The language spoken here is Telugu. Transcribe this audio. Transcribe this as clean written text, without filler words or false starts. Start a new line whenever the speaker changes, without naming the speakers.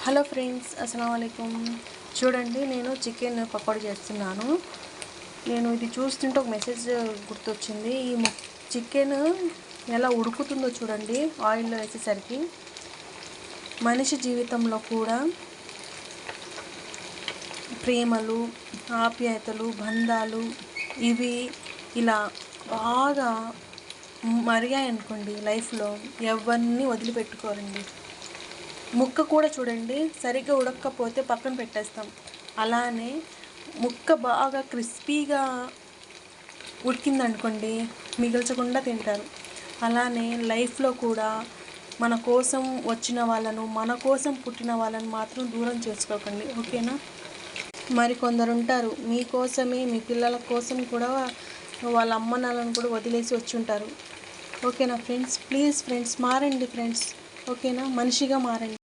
Hello friends, అస్సలాము అలైకుమ్. చూడండి, నేను చికెన్ పకోడీ చేస్తున్నాను. నేను ఇది చూస్తుంటే ఒక మెసేజ్ గుర్తొచ్చింది. ఈ చికెన్ ఎలా ఉడుకుతుందో చూడండి ఆయిల్లో వేసేసరికి. మనిషి జీవితంలో కూడా ప్రేమలు, ఆప్యాయతలు, బంధాలు ఇవి ఇలా బాగా మరిగాయనుకోండి లైఫ్లో, ఎవరిని వదిలిపెట్టుకోరండి. ముక్క కూడా చూడండి, సరిగ్గా ఉడకకపోతే పక్కన పెట్టేస్తాం. అలానే ముక్క బాగా క్రిస్పీగా ఉడికిందనుకోండి, మిగల్చకుండా తింటారు. అలానే లైఫ్లో కూడా మన కోసం వచ్చిన వాళ్ళను, మన కోసం పుట్టిన వాళ్ళను మాత్రం దూరం చేసుకోకండి, ఓకేనా? మరి కొందరు ఉంటారు, మీకోసమే, మీ పిల్లల కోసం కూడా వాళ్ళ అమ్మ నాన్నలను కూడా వదిలేసి వచ్చి ఉంటారు. ఓకేనా ఫ్రెండ్స్? ప్లీజ్ ఫ్రెండ్స్, మారండి ఫ్రెండ్స్, ఓకేనా? మనిషిగా మారండి.